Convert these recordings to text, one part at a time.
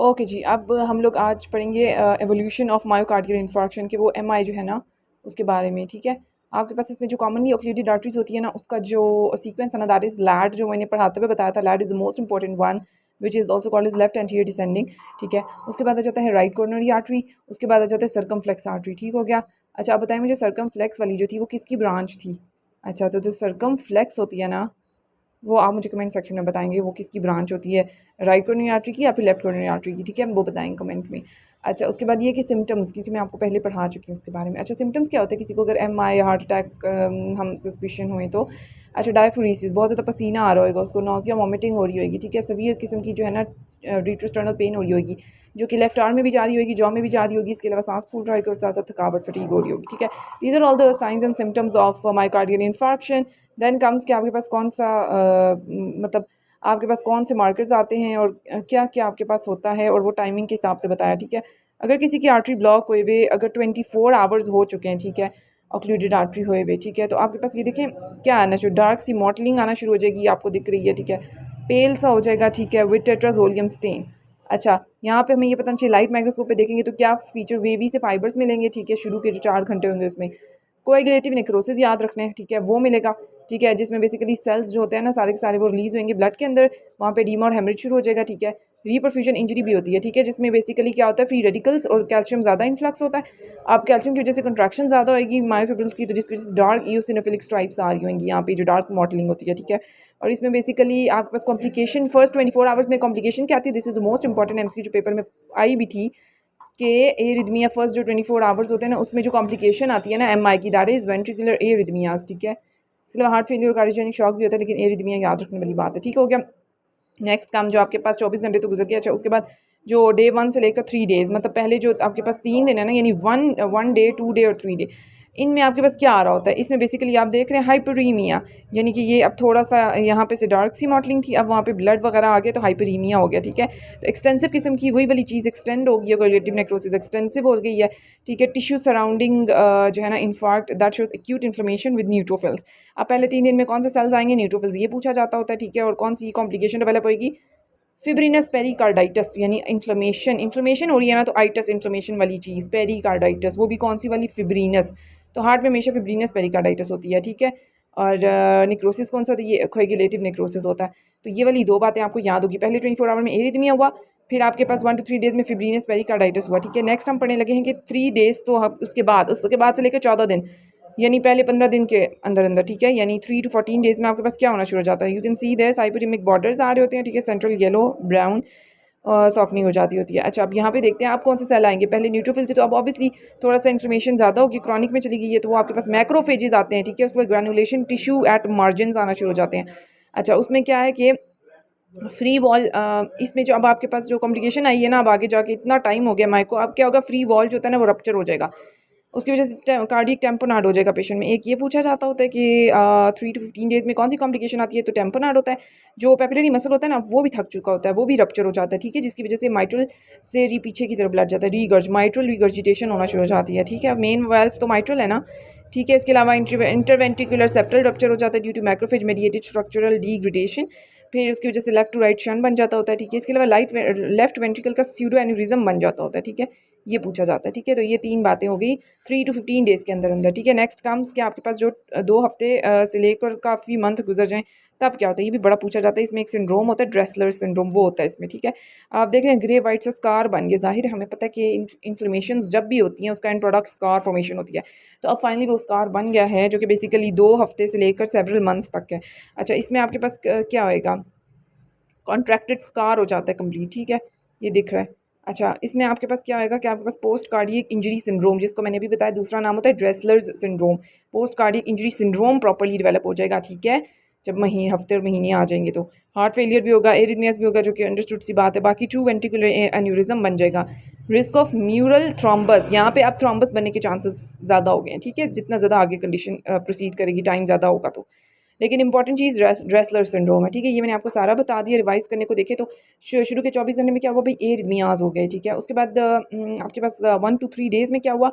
Okay जी, अब हम लोग आज पढ़ेंगे एवोल्यूशन ऑफ मायोकार्डियल इन्फार्क्शन के वो एमआई जो है ना उसके बारे में। ठीक है, आपके पास इसमें जो कॉमनली ओक्लूडेड आर्टरीज होती है ना उसका जो सीक्वेंस है ना दैट इज़ लैड, जो मैंने पढ़ाते हुए बताया था। LAD is the most important one which is also called is left anterior descending. ठीक है, उसके बाद आ जाता है राइट कॉर्नरी आर्टरी, उसके बाद आ जाता है सर्कमफ्लेक्स आर्टरी। ठीक हो गया। अच्छा, आप बताएं मुझे सर्कमफ्लेक्स वाली जो थी वो किसकी ब्रांच थी? अच्छा, तो जो सर्कमफ्लेक्स होती है ना वो आप मुझे कमेंट सेक्शन में बताएंगे वो किसकी ब्रांच होती है, राइट कोरोनरी आर्टरी की या फिर लेफ्ट कोरोनरी आर्टरी की। ठीक है, वो बताएंगे कमेंट में। अच्छा, उसके बाद ये कि सिम्टम्स, क्योंकि मैं आपको पहले पढ़ा चुकी हूँ उसके बारे में। अच्छा, सिम्टम्स क्या होता है किसी को अगर एमआई हार्ट अटैक हम सस्पिशन हुए तो? अच्छा, डायफोरेसिस, बहुत ज़्यादा पसीना आ रहा होगा उसको, नोजिया वॉमिटिंग हो रही होगी। ठीक है, सवियर किस्म की जो है ना रिट्रोस्टर्नल पेन हो रही होगी, जो कि लेफ्ट आर्म में भी जा रही होगी, जॉ में भी जा रही होगी। इसके अलावा सांस फूल रहा होगा और साथ साथ थकावट फटीग हो रही होगी। ठीक है, these are all the signs and symptoms of myocardial infarction. Then comes कि आपके पास कौन सा मतलब आपके पास कौन से मार्कर्स आते हैं और क्या क्या आपके पास होता है और वो टाइमिंग के हिसाब से बताया। ठीक है, अगर किसी की आर्टरी ब्लॉक हुए हुए अगर 24 आवर्स हो चुके हैं, ठीक है, ऑक्लूडेड आर्टरी हुए हुए, ठीक है, तो आपके पास ये देखें क्या आना चाहिए, डार्क सी मॉटलिंग आना शुरू हो जाएगी, आपको दिख रही है। ठीक है, पेल सा हो जाएगा। ठीक है, विद टेट्राजोलियम स्टेन। अच्छा, यहाँ पे हमें ये पता नहीं चाहिए, लाइट माइक्रोस्कोप पे देखेंगे तो क्या फीचर वेवी से फाइबर्स मिलेंगे। ठीक है, शुरू के जो 4 घंटे होंगे उसमें कोएगुलेटिव नेक्रोसिस याद रखना है। ठीक है, वो मिलेगा। ठीक है, जिसमें बेसिकली सेल्स जो होते हैं ना सारे के सारे वो रिलीज होंगे ब्लड के अंदर, वहाँ पे डीमा और हेमरेज शुरू हो जाएगा। ठीक है, रीपरफ्यूजन इंजरी भी होती है। ठीक है, जिसमें बेसिकली क्या होता है, फ्री रेडिकल्स और कैल्शियम ज़्यादा इन्फ्लक्स होता है। अब कैल्शियम की वजह से कंट्रैक्शन ज़्यादा होगी मायोफिब्रिल्स की, तो जिसकी वजह से डार्क ईओसिनोफिलिक स्ट्राइप्स आ रही होंगी यहाँ पे, जो डार्क मॉडलिंग होती है। ठीक है, और इसमें बेसिकली आपके पास कॉम्प्लिकेशन फर्स्ट 24 आवर्स में कॉम्प्लिकेशन क्या आती है, this is the most important MCQ जो पेपर में आई भी थी कि एरिदमिया फर्स्ट जो 24 आवर्स होते हैं ना उसमें जो कॉम्प्लिकेशन आती है ना एमआई की, दैट इज़ वेंट्रिकुलर एरिदमियाज। ठीक है, इसके अलावा हार्ट फेलियर कार्डियोजेनिक शॉक भी होता है, लेकिन एरिदमिया याद रखने वाली बात है। ठीक हो गया। नेक्स्ट काम जो आपके पास 24 घंटे तो गुजर गया। अच्छा, उसके बाद जो डे 1 से लेकर 3 डेज़, मतलब पहले जो आपके पास 3 दिन है ना, यानी वन डे, 2 डे और 3 डे, इनमें आपके पास क्या आ रहा होता है? इसमें बेसिकली आप देख रहे हैं हाइपरीमिया, यानी कि ये अब थोड़ा सा यहाँ पे से डार्क सी मॉडलिंग थी, अब वहाँ पे ब्लड वगैरह आ गया तो हाइपरीमिया हो गया। ठीक है, तो एक्सटेंसिव किस्म की वही वाली चीज़ एक्सटेंड हो गई है, कोएगुलेटिव नेक्रोसिस एक्सटेंसिव हो गई है। ठीक है, टिश्यू सराउंडिंग जो है ना infarct that shows acute inflammation with neutrophils. अब पहले 3 दिन में कौन से सेल्स आएंगे? न्यूट्रोफिल्स, ये पूछा जाता होता है। ठीक है, और कौन सी कॉम्प्लिकेशन डेवलप होगी? फिब्रिनस पेरिकार्डाइटिस, यानी इन्फ्लेमेशन हो रही है ना, तो आइटस इन्फ्लेमेशन वाली चीज़, पेरिकार्डाइटिस, वो भी कौन सी वाली? फिब्रिनस। तो हार्ट में हमेशा फिब्रिनस पेरिकार्डाइटिस होती है। ठीक है, और निक्रोसिस कौन सा होता है? ये कोएगुलेटिव नेक्रोसिस होता है। तो ये वाली 2 बातें आपको याद होगी। पहले 24 आवर में एरिथमिया हुआ, फिर आपके पास 1 to 3 डेज़ में फिब्रिनस पेरिकार्डाइटिस हुआ। ठीक है, नेक्स्ट हम पढ़ने लगे हैं कि 3 डेज़, तो उसके बाद से लेकर 14 दिन, यानी पहले 15 दिन के अंदर अंदर। ठीक है, यानी 3 to 14 डेज़ में आपके पास क्या होना शुरू हो जाता है? You can see there hyperaemic borders आ रहे होते हैं। ठीक है, सेंट्रल येलो ब्राउन सॉफ्टनिंग हो जाती होती है। अच्छा, अब यहाँ पे देखते हैं आप कौन से सेल आएंगे। पहले न्यूट्रोफिल थे, तो अब ऑब्वियसली थोड़ा सा इन्फ्लेमेशन ज़्यादा होगी, क्रॉनिक में चली गई है, तो वो आपके पास मैक्रोफेजेस आते हैं। ठीक है, उसके बाद ग्रैनुलेशन टिश्यू एट मार्जिन आना शुरू हो जाते हैं। अच्छा, उसमें क्या है कि फ्री वॉल, इसमें जो अब आपके पास जो कॉम्प्लिकेशन आई है ना, अब आगे जाके इतना टाइम हो गया माइको, अब क्या होगा? फ्री वॉल जो होता है ना वो रप्चर हो जाएगा, उसकी वजह से कार्डियक टेम्पोनार्ड हो जाएगा पेशेंट में। एक ये पूछा जाता होता है कि 3 to 15 डेज़ में कौन सी कॉम्प्लिकेशन आती है, तो टेम्पोनार्ड होता है। जो पेपिलरी मसल होता है ना वो भी थक चुका होता है, वो भी रप्चर हो जाता है। ठीक है, जिसकी वजह से माइट्रल से पीछे की तरफ ब्लड जाता है, रीगर्ज, माइट्रल रिगर्जिटेशन होना शुरू हो जाती है। ठीक है, मेन वेल्व तो माइट्रल है ना। ठीक है, इसके अलावा इंटरवेंट्रिकुलर सेप्टल रप्चर हो जाता है due to macrophage mediated structural degradation, फिर उसकी वजह से लेफ्ट टू राइट शन बन जाता होता है। ठीक है, इसके अलावा लेफ्ट वेंट्रिकल का स्यूडो एन्यूरिज्म बन जाता होता है। ठीक है, ये पूछा जाता है। ठीक है, तो ये 3 बातें हो गई 3 to 15 डेज़ के अंदर अंदर। ठीक है, नेक्स्ट कम्स कि आपके पास जो 2 हफ्ते से लेकर काफ़ी मंथ गुजर जाएँ तब क्या होता है, ये भी बड़ा पूछा जाता है। इसमें एक सिंड्रोम होता है, ड्रेसलर सिंड्रोम, वो होता है इसमें। ठीक है, आप देख रहे हैं ग्रे वाइट से स्कार बन गए, जाहिर है हमें पता है कि इन्फ्लेमेशन जब भी होती हैं उसका एंड प्रोडक्ट स्कार फॉर्मेशन होती है। तो अब फाइनली वो स्कार बन गया है, जो कि बेसिकली 2 हफ्ते से लेकर सेवरल मंथ्स तक है। अच्छा, इसमें आपके पास क्या होएगा? कॉन्ट्रैक्टेड स्कार हो जाता है कंप्लीट। ठीक है, ये दिख रहा है। अच्छा, इसमें आपके पास क्या आएगा कि आपके पास पोस्ट कार्डियक इंजरी सिंड्रोम, जिसको मैंने अभी बताया दूसरा नाम होता है Dressler's syndrome, post cardiac injury syndrome properly develop हो जाएगा। ठीक है, जब हफ्ते और महीने आ जाएंगे तो हार्ट फेलियर भी होगा, एरिथमियास भी होगा, जो कि अंडरस्टूड सी बात है। बाकी ट्रू वेंट्रिकुलर एन्यूरिज्म बन जाएगा। रिस्क ऑफ म्यूरल थ्रोम्बस, यहाँ पे अब थ्रोम्बस बनने के चांसेस ज़्यादा हो गए हैं। ठीक है, जितना ज़्यादा आगे कंडीशन प्रोसीड करेगी, टाइम ज़्यादा होगा तो। लेकिन इंपॉर्टेंट चीज़ ड्रेसलर सिंड्रोम है। ठीक है, ये मैंने आपको सारा बता दिया। रिवाइज करने को देखे तो शुरू के 24 घंटे में क्या हुआ भाई? एरिथमियाज हो गए। ठीक है, उसके बाद आपके पास 1 to 3 डेज़ में क्या हुआ?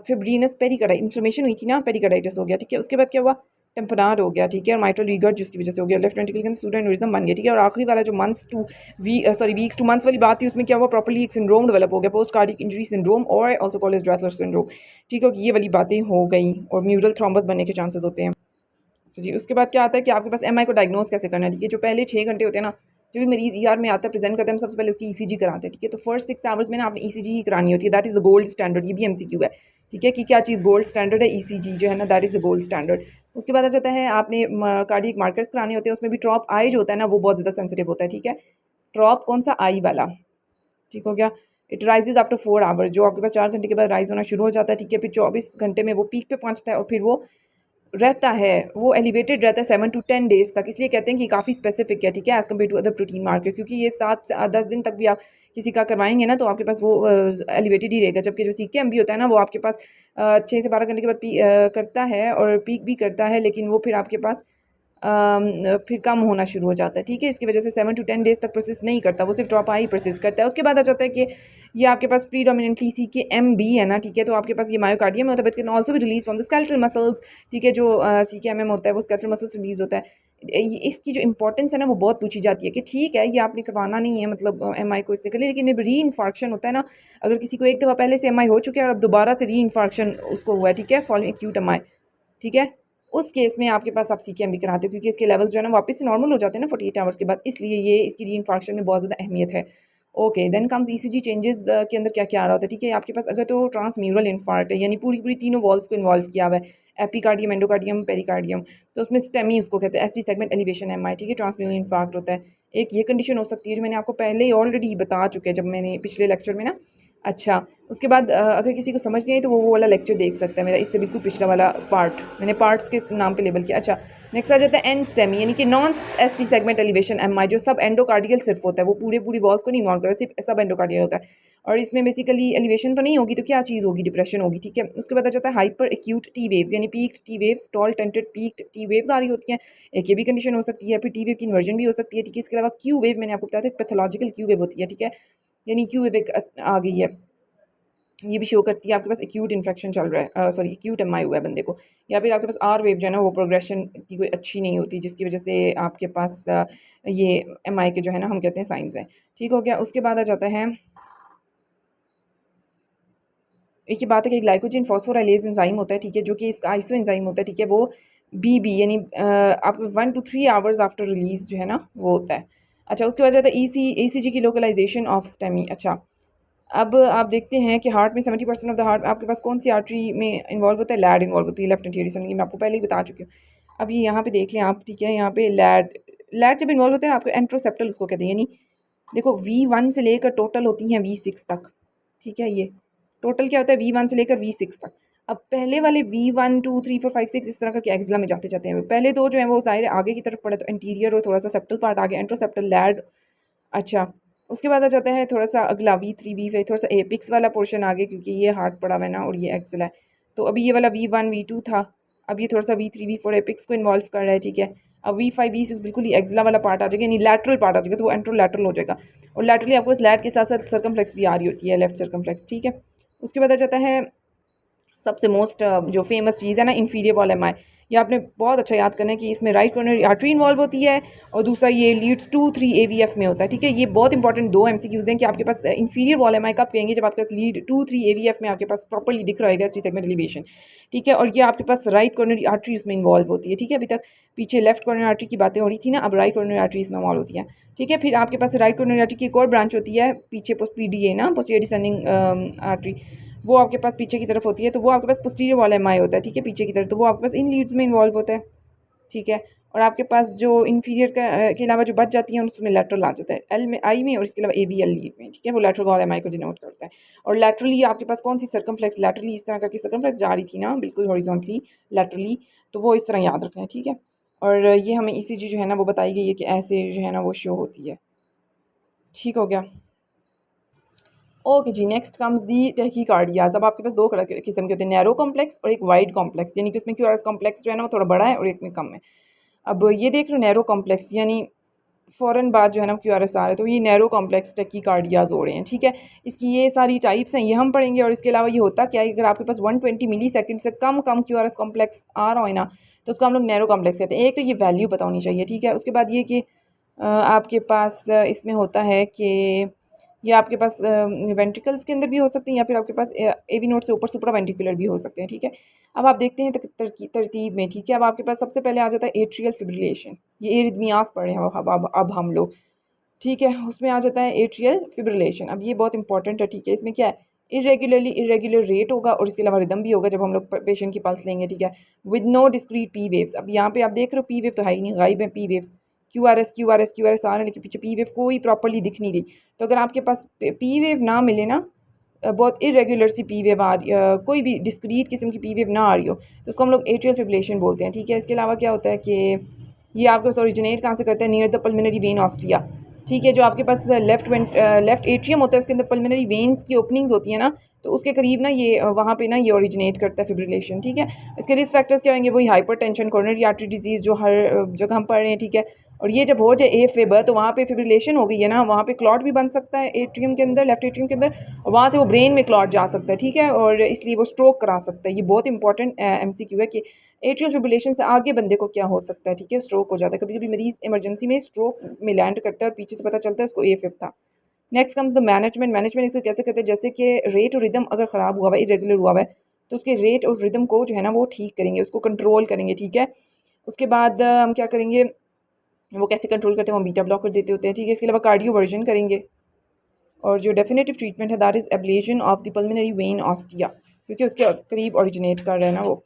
फिब्रिनस पेरिकार्डाइटिस, इन्फ्लेमेशन हुई थी ना, पेरिकार्डाइटिस हो गया। ठीक है, उसके बाद क्या हुआ? टेम्पनार हो गया, ठीक है, और माइट्रल रीगर्ड जिसकी वजह से हो गया, लेफ्ट वेंट्रिकल के अंदर सूडो एन्यूरिज्म बन गया, ठीक है। और आखिरी वाला जो वीक्स टू मंथ्स वाली बात थी, उसमें क्या हुआ, प्रॉपर्ली एक सिंड्रोम डेवलप हो गया, पोस्ट कार्डिक इंजरी सिंड्रोम और also called as Dressler syndrome, ठीक है। ये वाली बातें हो गई और म्यूरल थ्रोम्बस बनने के चांसेस होते हैं। तो जी उसके बाद क्या आता है कि आपके पास एमआई को डायग्नोज कैसे करना है, ठीक है। जो पहले 6 घंटे होते हैं ना, जो भी मरीज ईआर में आता है प्रेजेंट करते हैं, हम सबसे पहले उसकी ईसीजी कराते हैं, ठीक है। तो फर्स्ट 6 आवर्स में ना आपने ईसीजी ही करानी होती है, that is the gold standard. ये भी एमसीक्यू है, ठीक है, कि क्या चीज़ गोल्ड स्टैंडर्ड है, ईसीजी जो है ना that is the gold standard. उसके बाद आ जाता है आपने कार्डियक मार्कर्स कराने होते हैं, उसमें भी ट्रॉप आई जो होता है ना वो बहुत ज़्यादा सेंसिटिव होता है, ठीक है। ट्रॉप कौन सा, आई वाला, ठीक हो गया। इट राइजेज आफ्टर 4 आवर्स, जो आपके पास 4 घंटे के बाद राइज होना शुरू हो जाता है, ठीक है। फिर 24 घंटे में वो पीक पे पहुंचता है और फिर वो रहता है, वो एलिवेटेड रहता है 7 to 10 डेज तक। इसलिए कहते हैं कि काफ़ी स्पेसिफिक है, ठीक है, as compare to other protein markers, क्योंकि ये 7 से 10 दिन तक भी आप किसी का करवाएंगे ना तो आपके पास वो एलिवेटेड ही रहेगा। जबकि जो सीकेएम भी होता है ना वो आपके पास 6 से 12 घंटे के बाद करता है और पीक भी करता है, लेकिन वो फिर आपके पास फिर कम होना शुरू हो जाता है, ठीक है। इसकी वजह से 7 to 10 डेज तक प्रोसेस नहीं करता, वो सिर्फ ड्रॉप आई प्रोसेस करता है। उसके बाद आ जाता है कि ये आपके पास प्रीडोमिनेंटली सीकेएम भी है ना, ठीक है। तो आपके पास ये मायोकार्डियम होता है, बट कैन ऑल्सो भी release from the skeletal muscles, ठीक है। जो सीकेएमएम होता है वो स्केलेटल मसल्स रिलीज होता है। इसकी जो इंपॉर्टेंस है ना वो बहुत पूछी जाती है कि ठीक है ये आपने करवाना नहीं है, मतलब एमआई को इससे कर लिया, लेकिन री इन्फार्क्शन होता है ना, अगर किसी को एक दफ़ा पहले से एमआई हो चुका है और अब दोबारा से री इन्फार्क्शन उसको हुआ है, ठीक है, फॉलोइंग एक्यूट एमआई, ठीक है, उस केस में आपके पास आप सीकेएम भी कराते हो, क्योंकि इसके लेवल्स जो है ना वापस से नॉर्मल हो जाते हैं ना 48 आवर्स के बाद, इसलिए ये इसकी री इन्फार्क्शन में बहुत ज़्यादा अहमियत है। Okay, then comes ECG changes के अंदर क्या क्या आ रहा होता है, ठीक है। आपके पास अगर तो ट्रांसम्यूरल इन्फार्क्ट है, यानी पूरी पूरी तीनों वॉल्स को इन्वॉल्व किया हुआ है, एपिकार्डियम, एंडोकार्डियम, पेरिकार्डियम, तो उसमें स्टेमी उसको कहते हैं, एसटी सेगमेंट एलिवेशन एमआई, ठीक है, ट्रांसम्यूरल इन्फार्क्ट होता है। एक ये कंडीशन हो सकती है जो मैंने आपको पहले ही ऑलरेडी बता चुके हैं जब मैंने पिछले लेक्चर में ना। अच्छा, उसके बाद अगर किसी को समझ नहीं आई तो वो वाला लेक्चर देख सकता है मेरा, इससे बिल्कुल पिछला वाला पार्ट मैंने पार्ट्स के नाम पे लेबल किया। अच्छा, नेक्स्ट आ जाता है एन स्टेमी, यानी कि non ST segment elevation MI, जो सब एंडोकार्डियल सिर्फ होता है, वो पूरी वॉल्स को नहीं इन्वॉल्व करता, सिर्फ सब एंडोकार्डियल होता है। और इसमें बेसिकली एलिवेशन तो नहीं होगी, तो क्या चीज़ होगी, डिप्रेशन होगी, ठीक है। उसके बाद आ जाता है हाइपर एक्यूट टी वेव्स, यानी peaked T waves, tall tented peaked T waves आ रही होती हैं, एक ये भी कंडीशन हो सकती है। फिर टी वेव की इन्वर्जन भी हो सकती है, ठीक है। इसके अलावा क्यू वेव मैंने आपको बताया था, पैथोलॉजिकल क्यू वेव होती है, ठीक है, यानी क्यू वेव एक आ गई है, ये भी शो करती है आपके पास एक्यूट इन्फेक्शन चल रहा है, सॉरी एक्यूट एमआई हुआ है बंदे को। या फिर आपके पास आर वेव जो है ना वो प्रोग्रेशन की कोई अच्छी नहीं होती, जिसकी वजह से आपके पास ये एमआई के जो है ना हम कहते हैं साइंस हैं, ठीक हो गया। उसके बाद आ जाता है एक ही बात है कि ग्लाइकोजन फॉस्फोराइलेज एंजाइम होता है, ठीक है, जो कि इसका आइसो एंजाइम होता है, ठीक है। वो बी यानी आप 1 to 3 आवर्स आफ्टर रिलीज जो है ना वो होता है। अच्छा, उसके बाद जाता है ईसीजी की लोकलाइजेशन ऑफ स्टेमी। अच्छा, अब आप देखते हैं कि हार्ट में 70% ऑफ द हार्ट आपके पास कौन सी आर्टरी में इन्वॉल्व होता है, लैड इन्वॉल्व होती है, लेफ्ट एंटीरियर सेगमेंट, मैं आपको पहले ही बता चुकी हूँ। अब ये यहाँ पे देख लें आप, ठीक है, यहाँ पे लैड लैड जब इन्वॉल्व होता है आपको एंट्रोसेप्टल उसको कहते हैं, यानी देखो V1 से लेकर टोटल होती हैं V6 तक, ठीक है। ये टोटल क्या होता है V1 से लेकर V6 तक। अब पहले वाले V1 2 3 4 5 6 इस तरह करके एक्सिला में जाते जाते हैं, पहले दो जो है वो साइड आगे की तरफ पड़े, तो इंटीरियर और थोड़ा सा सेप्टल पार्ट आगे, एंट्रोसेप्टल लैड। अच्छा, उसके बाद आ जाता है थोड़ा सा अगला V3 V5, थोड़ा सा एपिक्स वाला पोर्शन आगे, क्योंकि ये हार्ट पड़ा हुआ है ना और ये एक्सिल है। तो अभी ये वाला V1 V2 था, अब ये थोड़ा सा V3 V4 एपिक्स को इन्वॉल्व कर रहा है, ठीक है। अब V5 V6 बिल्कुल ही एक्सिला वाला पार्ट आ जाएगा, यानी लैटरल पार्ट आ जाएगा, तो वो एंट्रोलैटरल हो जाएगा। और लैटरली आपको इस लैट के साथ साथ सर्कमफ्लेक्स भी आ रही होती है, लेफ्ट सर्कमफ्लेक्स, ठीक है। उसके बाद आ जाता है सबसे मोस्ट जो फेमस चीज़ है ना, इन्फीरियर वॉल एमआई। ये आपने बहुत अच्छा याद करना है कि इसमें राइट कॉर्नरी आर्टरी इन्वॉल्व होती है और दूसरा ये लीड्स 2-3 AVF में होता है, ठीक है। ये बहुत इंपॉर्टेंट दो MCQs हैं कि आपके पास इन्फीरियर वॉल एमआई कब कहेंगे, जब आपके पास लीड 2-3 AVF में आपके पास प्रॉपर्ली दिख रहा है सेगमेंट एलिवेशन, ठीक है। और ये आपके पास राइट कॉर्नरी आर्टरी इसमें इन्वॉल्व होती है, ठीक है। अभी तक पीछे लेफ्ट कॉर्नरी आर्टरी की बातें हो रही थी ना, अब राइट कॉर्नरी आर्टरी इसमें इन्वॉल्व होती है, ठीक है। फिर आपके पास राइट कॉर्नरी आर्टरी की एक और ब्रांच होती है पीछे, PDA ना, पोस्टीरियर डिसेंडिंग आर्टरी, वो आपके पास पीछे की तरफ होती है, तो वो आपके पास पोस्टीरियर वाला एमआई होता है, ठीक है, पीछे की तरफ, तो वो आपके पास इन लीड्स में इन्वॉल्व होता है, ठीक है। और आपके पास जो इन्फीरियर के अलावा जो बच जाती हैं उसमें लैटरल आ जाता है एल में, आई में, और इसके अलावा AVL लीड में, ठीक है, वो लैटरल वाला एमआई को डिनोट करता है। और लैटरली आपके पास कौन सी सर्कमफ्लेक्स, लैटरली इस तरह करके सर्कमफ्लेक्स जा रही थी ना, बिल्कुल हॉरिजॉन्टली लैटरली, तो वो इस तरह याद रखना है, ठीक है। और ये हमें ECG जो है ना वो बताई गई है कि ऐसे जो है ना वो शो होती है, ठीक हो गया। ओके जी, नेक्स्ट कम्स दी टैकीकार्डियाज। अब आपके पास दो किस्म के होते हैं, नैरो कॉम्प्लेक्स और एक वाइड कॉम्प्लेक्स, यानी कि उसमें QRS कॉम्प्लेक्स जो है ना वो थोड़ा बड़ा है और एक में कम है। अब ये देख लो नैरो कॉम्प्लेक्स, यानी फ़ौरन बाद जो है ना QRS आ रहा है, तो ये नैरो कॉम्प्लेक्स टैकीकार्डियाज़ हो रहे हैं, ठीक है। इसकी ये सारी टाइप्स हैं, ये हम पढ़ेंगे। और इसके अलावा ये होता क्या है, अगर आपके पास 120 मिली सेकेंड से कम QRS कॉम्प्लेक्स आ रहा है ना, तो उसको हम लोग नैरो कॉम्प्लेक्स कहते हैं। एक तो ये वैल्यू पता होनी चाहिए, ठीक है। उसके बाद ये कि आपके पास इसमें होता है कि ये आपके पास वेंट्रिकल्स के अंदर भी हो सकते हैं, या फिर आपके पास AV नोड से ऊपर सुप्रा वेंट्रिकुलर भी हो सकते हैं, ठीक है। अब आप देखते हैं तरतीब में, ठीक है। अब आपके पास सबसे पहले आ जाता है एट्रियल फिब्रिलेशन, ये एरिथमियास पढ़े हैं अब हम लोग, ठीक है। उसमें आ जाता है एट्रियल फिब्रिलेशन। अब ये बहुत इंपॉर्टेंट है, ठीक है। इसमें क्या है, इरेगुलर रेट होगा और इसके अलावा रिदम भी होगा जब हम लोग पेशेंट की पल्स लेंगे, ठीक है, with no discrete P waves. अब यहाँ पे आप देख रहे हो पी वेव तो है ही नहीं, गायब है P waves. Q R S आ रहे हैं, लेकिन पीछे पी वेव कोई प्रॉपरली दिख नहीं रही। तो अगर आपके पास पी वेव ना मिले ना, बहुत इरेगुलर सी पी वेव आ रही, कोई भी डिस्क्रीट किस्म की पी वेव ना आ रही हो, तो उसको हम लोग एट्रियल फिब्रिलेशन बोलते हैं, ठीक है। इसके अलावा क्या होता है कि ये आपके पास ओरिजिनेट कहाँ से करते हैं, near the pulmonary vein ostia, ठीक है। जो आपके पास लेफ्ट एट्रियम होता है, उसके अंदर पल्मोनरी वेन्स की ओपनिंग्स होती है ना, तो उसके करीब ना ये वहाँ पे ना ये ओरिजिनेट करता है फिब्रिलेशन, ठीक है। इसके रिस्क फैक्टर्स क्या होंगे, वही हाइपरटेंशन, कोरोनरी आर्टरी डिजीज़ जो हर जगह हम पढ़ रहे हैं, ठीक है। और ये जब हो जाए AFib तो वहाँ पे फिब्रिलेशन हो गई है ना, वहाँ पे क्लॉट भी बन सकता है एट्रियम के अंदर, लेफ्ट एट्रियम के अंदर, और वहाँ से वो ब्रेन में क्लॉट जा सकता है, ठीक है। और इसलिए वो स्ट्रोक करा सकता है। ये बहुत इंपॉर्टेंट MCQ है कि एट्रियल फिब्रिलेशन से आगे बंदे को क्या हो सकता है, ठीक है, स्ट्रोक हो जाता है। कभी कभी मरीज़ इमरजेंसी में स्ट्रोक में लैंड करता है और पीछे से पता चलता है उसको AFib था। नेक्स्ट कम्स द मैनेजमेंट इसे कैसे करते हैं, जैसे कि रेट और रिदम अगर ख़राब हुआ है, इरेगुलर हुआ है, तो उसके रेट और रिदम को जो है ना वो ठीक करेंगे, उसको कंट्रोल करेंगे, ठीक है। उसके बाद हम क्या करेंगे, वो कैसे कंट्रोल करते हैं, वो बीटा ब्लॉकर देते होते हैं, ठीक है। इसके अलावा कार्डियो वर्जन करेंगे। और जो डेफिनेटिव ट्रीटमेंट है that is ablation of the pulmonary vein ostia, क्योंकि उसके करीब ओरिजिनेट कर रहा है ना वो,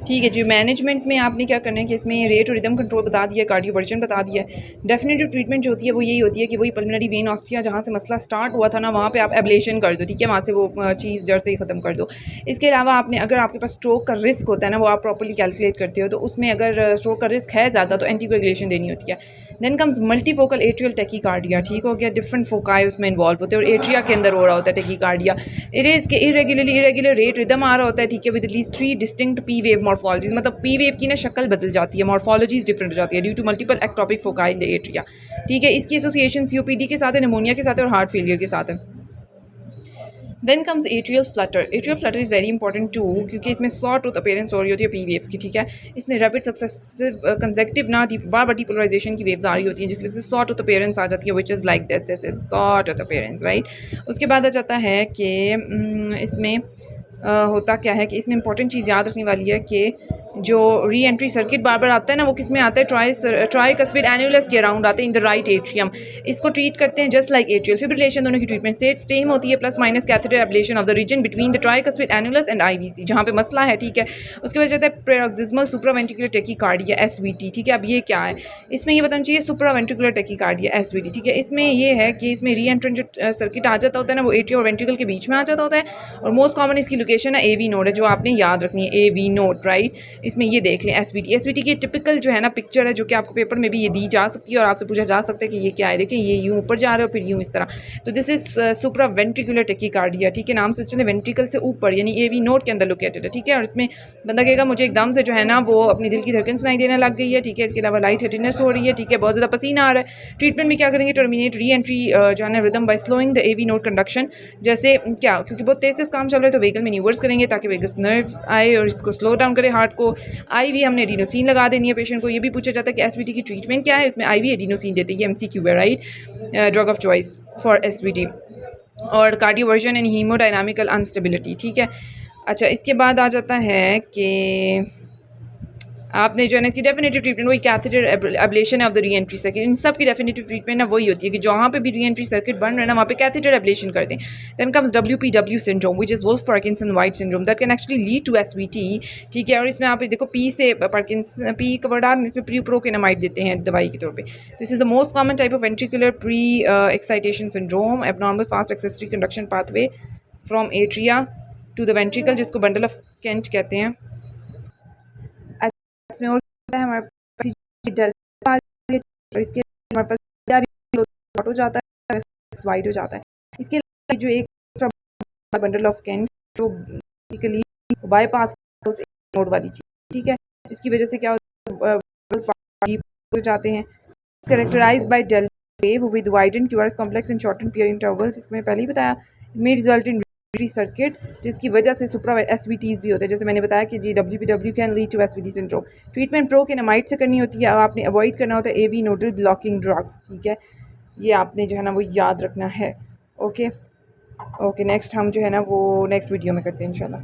ठीक है जी। मैनेजमेंट में आपने क्या करना है कि इसमें रेट और रिदम कंट्रोल बता दिया, कार्डियो वर्जन बता दिया। डेफिनेटिव ट्रीटमेंट जो होती है वो यही होती है कि वही पल्मोनरी वेन ऑस्टिया जहाँ से मसला स्टार्ट हुआ था ना, वहाँ पे आप एब्लेशन कर दो, ठीक है, वहाँ से वो चीज़ जड़ से ही ख़त्म कर दो। इसके अलावा आपने अगर आपके पास स्ट्रोक का रिस्क होता है ना, वो आप प्रॉपर्ली कैलकुलेट करते हो, तो उसमें अगर स्ट्रोक का रिस्क है ज़्यादा तो एंटीकोएगुलेशन देनी होती है। Then comes multifocal atrial tachycardia, ठीक हो गया। डिफरेंट फोकाई उसमें इन्वॉल्व होते हैं और एट्रिया के अंदर हो रहा होता है टैकीकार्डिया। इट इज़ के इरेगुलर रेट रिदम आ रहा होता है, ठीक है, with at least 3 distinct P wave morphologies, मतलब पी वेव की ना शक्ल बदल जाती है, मॉर्फोलॉजीज डिफरेंट हो जाती है due to multiple ectopic foci in the atria, ठीक है। इसकी एसोसिएशन COPD के साथ है, निमोनिया के साथ है और हार्ट फेलियर के साथ है। Then comes atrial flutter is very important too, क्योंकि इसमें सॉ टूथ अपीयरेंस हो रही होती है पी वेव्स की, ठीक है। इसमें रैपिड सक्सेसिव कंसेक्टिव ना बार बार डीपोलराइजेशन की वेव्स आ रही होती हैं, जिसकी वजह से सॉ टूथ अपीयरेंस आ जाती है, which is like this is saw tooth appearance, right. उसके बाद आ जाता है कि इसमें होता क्या है कि इसमें इंपॉर्टेंट चीज़ याद रखने वाली है कि जो री एंट्री सर्किट बार बार आता है ना, वो किस में आता है, ट्राइकस्पिड एन्युलस के अराउंड आते हैं इन द राइट एट्रियम। इसको ट्रीट करते हैं जस्ट लाइक एट्रियल फिब्रिलेशन, दोनों की ट्रीटमेंट सेम होती है, plus minus catheter ablation of the region between the tricuspid annulus and IVC, जहाँ पे मसला है, ठीक है। उसके बाद जाता है पैरोक्सिस्मल सुप्रावेंट्रिकुलर टैकीकार्डिया SVT, ठीक है। अब ये क्या है, इसमें ये बताना चाहिए सुप्रावेंट्रिकुलर टैकीकार्डिया SVT, ठीक है। इसमें ये है कि इसमें री एंट्रेंट जो सर्किट आ जाता होता है ना, वो एट्रियम और वेंट्रिकल के बीच में आ जाता होता है, और मोस्ट कॉमन इसकी लोकेशन है AV नोड है, जो आपने याद रखनी है, AV नोड, राइट। इसमें ये देख लें SVT की टिपिकल जो है ना पिक्चर है, जो कि आपको पेपर में भी ये दी जा सकती है और आपसे पूछा जा सकता है कि ये क्या है। देखें, ये यूँ ऊपर जा रहा है, फिर यूँ इस तरह, तो this is supra ventricular tachycardia, ठीक है। नाम से चले वेंट्रिकल से ऊपर यानी AV नोड के अंदर लोकेटेड है, ठीक है। और इसमें बंदा कहेगा मुझे एकदम से जो है ना वो अपनी दिल की धड़कन सुनाई देने लग गई है, ठीक है। इसके अलावा लाइट हेडीनेस हो रही है, ठीक है, बहुत ज़्यादा पसीना आ रहा है। ट्रीटमेंट में क्या करेंगे, टर्मिनेट री एंट्री जो है ना rhythm by slowing the AV node conduction, जैसे क्या, क्योंकि बहुत तेज़ से काम चल रहा है तो वेगल मैन्यूवर्स करेंगे ताकि वेगस नर्व आए और इसको स्लो डाउन करे हार्ट को। IV हमने एडिनोसिन लगा देनी है पेशेंट को। ये भी पूछा जाता है कि SVT की ट्रीटमेंट क्या है, इसमें IV एडिनोसिन देते हैं, ये MCQ है, right, drug of choice for SVT। और कार्डियोवर्जन एंड हीमोडायनामिकल अनस्टेबिलिटी, ठीक है। अच्छा, इसके बाद आ जाता है कि आपने जो है ना इसकी डेफिनेटिव ट्रीटमेंट वही catheter ablation of the re entry circuit, इन सब की डेफिनेटिव ट्रीटमेंट ना वही होती है कि जहाँ पे भी री एंट्री सर्किट बन रहा है ना, वहाँ पे कैथेटर एब्लेशन कर दें। Then comes WPW syndrome which is Wolff Parkinson White syndrome that can actually lead to SVT, ठीक है। और इसमें आप देखो P से पार्किंसन, P का वर्ड आ रहा है, इसमें प्रोकेनामाइड देते हैं दवाई के तौर पर। This is the most common type of ventricular pre excitation syndrome, abnormal fast accessory conduction pathway from atria to the ventricle, जिसको बंडल ऑफ केंट कहते हैं। इसमें और है हमारे पास और इसके हमारे पास हो जाता है, वाइड हो जाता है। इसके अलावा जो एक बंडल ऑफ केंट तो बेसिकली बाईपास नोड वाली चीज़, ठीक है। इसकी वजह से क्या हो जाते हैं, characterize by delta wave with widened QRS complex in shorten period interval, जिसको मैंने पहले ही बताया, मे रिजल्ट इन सर्किट, जिसकी वजह से सुप्रा एसवीटीज भी होते हैं, जैसे मैंने बताया कि जी WPW can lead to SVT syndrome. Treatment procainamide से करनी होती है, अब आपने अवॉइड करना होता है एवी नोडल ब्लॉकिंग ड्रग्स, ठीक है, ये आपने जो है ना वो याद रखना है। ओके ओके, नेक्स्ट हम जो है ना वो नेक्स्ट वीडियो में करते हैं इंशाल्लाह।